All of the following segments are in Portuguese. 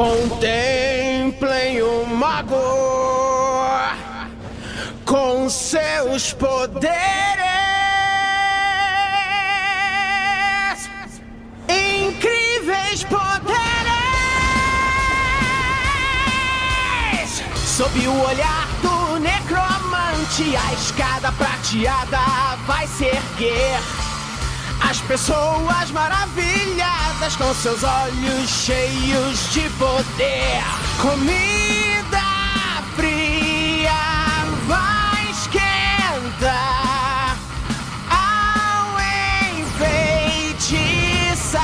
Contemplem o mago com seus poderes, incríveis poderes. Sob o olhar do necromante, a escada prateada vai se erguer. As pessoas maravilhadas com seus olhos cheios de poder. Comida fria vai esquentar ao enfeitiçar,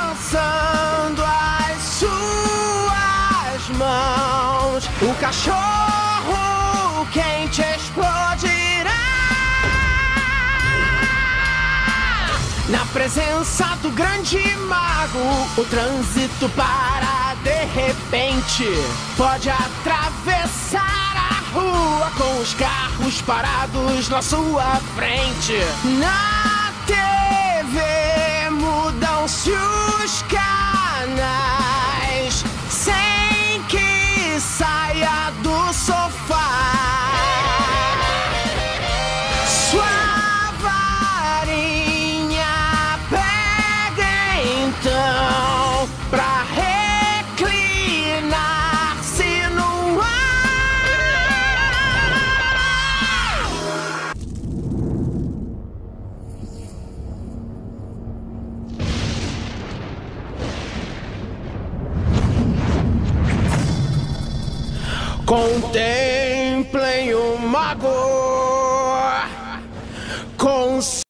balançando as suas mãos. O cachorro quente explodirá na presença do grande mago. O trânsito para de repente, pode atravessar a rua com os carros parados na sua frente. Na TV mudam-se os canais sem que saia do sofá. Sua varinha pega então pra reclinar-se no ar. Contemplem o mago com